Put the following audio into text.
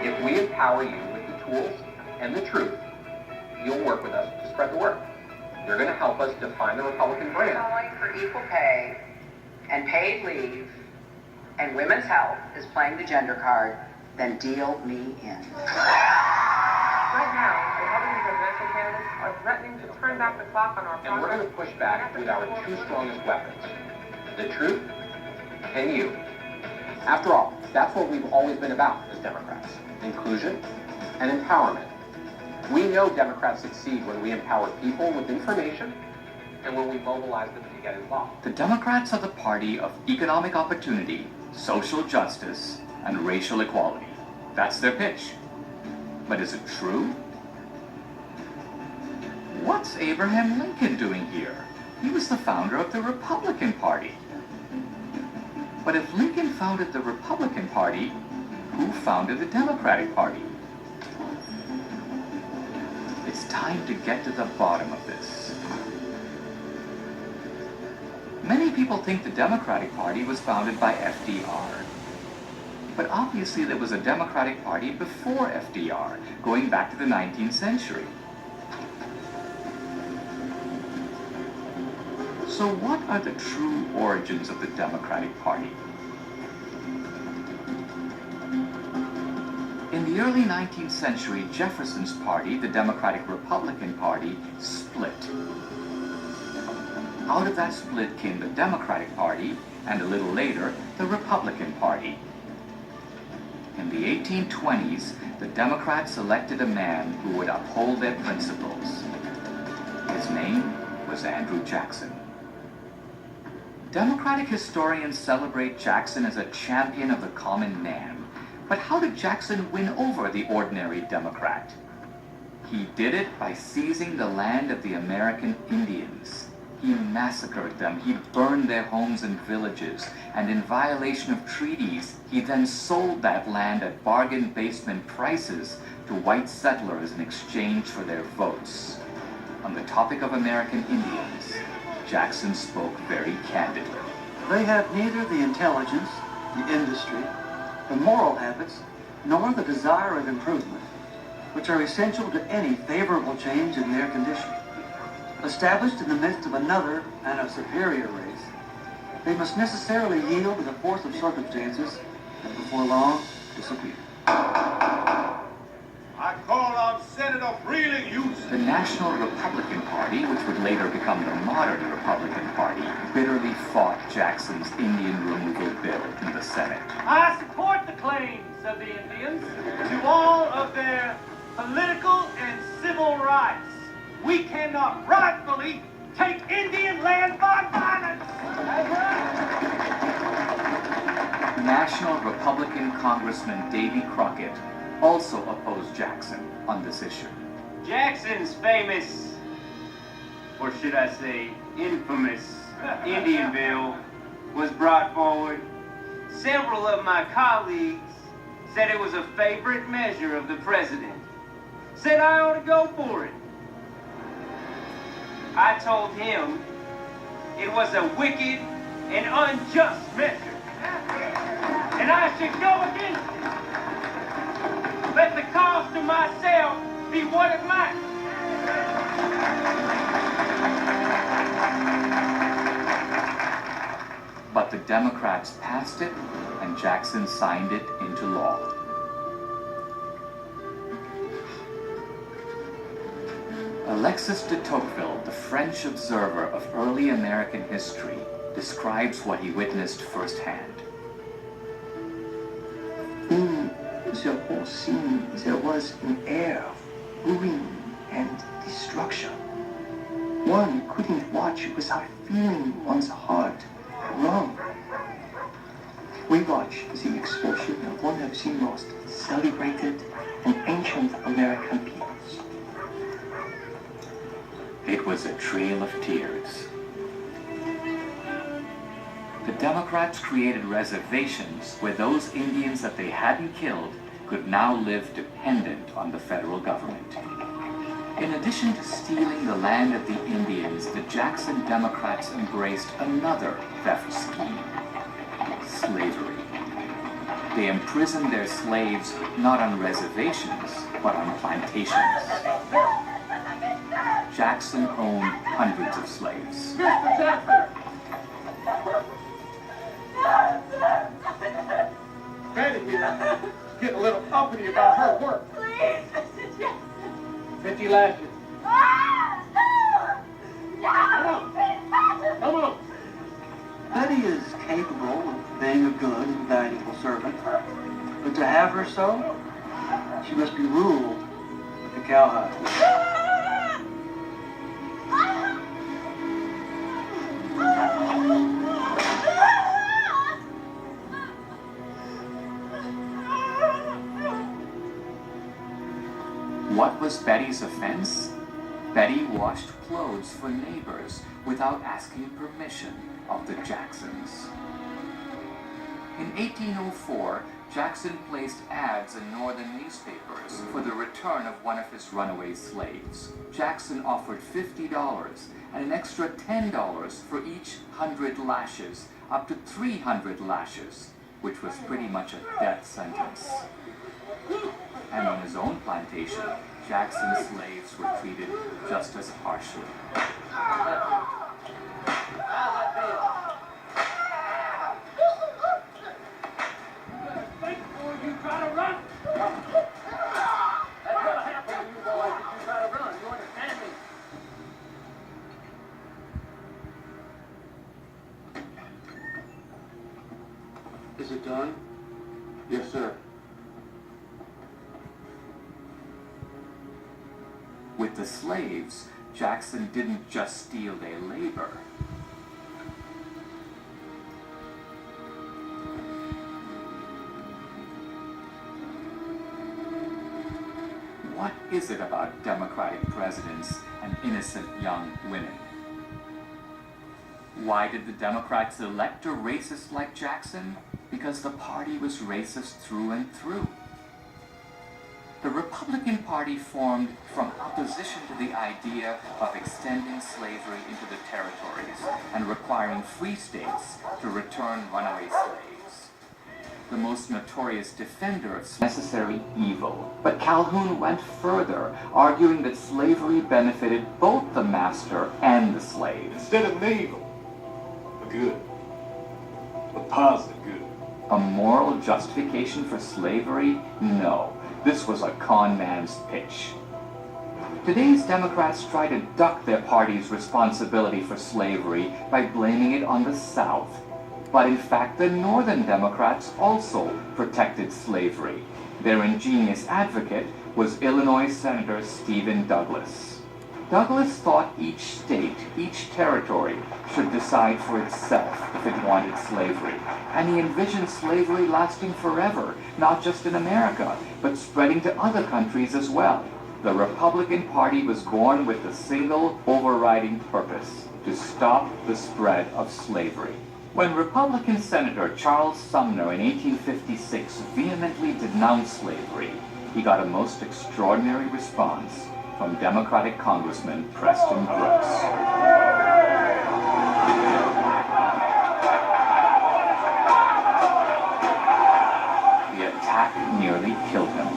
If we empower you with the tools and the truth, you'll work with us to spread the word. You're going to help us define the Republican brand. Calling for equal pay and paid leave and women's health is playing the gender card, then deal me in. Right now, Republican presidential candidates are threatening to turn back the clock on our process. And we're going to push back with our two strongest weapons, the truth and you. After all, that's what we've always been about as Democrats, inclusion and empowerment. We know Democrats succeed when we empower people with information and when we mobilize them to get involved. The Democrats are the party of economic opportunity, social justice, and racial equality. That's their pitch. But is it true? What's Abraham Lincoln doing here? He was the founder of the Republican Party. But if Lincoln founded the Republican Party, who founded the Democratic Party? It's time to get to the bottom of this. Many people think the Democratic Party was founded by FDR. But obviously there was a Democratic Party before FDR, going back to the 19th century. So what are the true origins of the Democratic Party? In the early 19th century, Jefferson's party, the Democratic Republican Party, split. Out of that split came the Democratic Party, and a little later, the Republican Party. In the 1820s, the Democrats elected a man who would uphold their principles. His name was Andrew Jackson. Democratic historians celebrate Jackson as a champion of the common man. But how did Jackson win over the ordinary Democrat? He did it by seizing the land of the American Indians. He massacred them, he burned their homes and villages, and in violation of treaties, he then sold that land at bargain basement prices to white settlers in exchange for their votes. On the topic of American Indians, Jackson spoke very candidly. They have neither the intelligence, the industry, the moral habits, nor the desire of improvement, which are essential to any favorable change in their condition. Established in the midst of another and a superior race, they must necessarily yield to the force of circumstances and before long disappear. I call on Senator Freely Houston. The National Republican Party, which would later become the modern Republican Party, bitterly fought Jackson's Indian removal bill in the Senate. I support the claims of the Indians to all of their political and civil rights. We cannot rightfully take Indian land by violence. National Republican Congressman Davy Crockett also opposed Jackson on this issue. Jackson's famous, or should I say infamous, Indian bill was brought forward. Several of my colleagues said it was a favorite measure of the president. Said I ought to go for it. I told him it was a wicked and unjust measure, and I should go against it. Let the cost to myself be what it might. But the Democrats passed it, and Jackson signed it into law. Alexis de Tocqueville, the French observer of early American history, describes what he witnessed firsthand. In the whole scene, there was an air of ruin and destruction. One couldn't watch without feeling one's heart wrung. We watched the expulsion of one of the most celebrated and ancient American peoples. It was a trail of tears. The Democrats created reservations where those Indians that they hadn't killed could now live dependent on the federal government. In addition to stealing the land of the Indians, the Jackson Democrats embraced another theft scheme: slavery. They imprisoned their slaves not on reservations, but on plantations. Jackson owned hundreds of slaves. Mr. Jackson! Betty here is getting a little uppity about her work. Please, Mr. Jackson. 50 lashes. Come on. Betty is capable of being a good and valuable servant, but to have her so, she must be ruled with the cowhide. What was Betty's offense? Betty washed clothes for neighbors without asking permission of the Jacksons. In 1804, Jackson placed ads in northern newspapers for the return of one of his runaway slaves. Jackson offered $50 and an extra $10 for each 100 lashes, up to 300 lashes, which was pretty much a death sentence. And on his own plantation, Jackson's slaves were treated just as harshly. You try to run? That's gonna happen to you boys if you try to run. You understand me? Is it done? Yes, sir. With the slaves, Jackson didn't just steal their labor. What is it about Democratic presidents and innocent young women? Why did the Democrats elect a racist like Jackson? Because the party was racist through and through. The Republican Party formed from opposition to the idea of extending slavery into the territories and requiring free states to return runaway slaves. The most notorious defender of necessary evil. But Calhoun went further, arguing that slavery benefited both the master and the slave. Instead of an evil, a good. A positive good. A moral justification for slavery? No. This was a con man's pitch. Today's Democrats try to duck their party's responsibility for slavery by blaming it on the South. But in fact, the Northern Democrats also protected slavery. Their ingenious advocate was Illinois Senator Stephen Douglas. Douglas thought each state, each territory, should decide for itself if it wanted slavery. And he envisioned slavery lasting forever, not just in America, but spreading to other countries as well. The Republican Party was born with the single overriding purpose: to stop the spread of slavery. When Republican Senator Charles Sumner in 1856 vehemently denounced slavery, he got a most extraordinary response from Democratic Congressman Preston Brooks. The attack nearly killed him.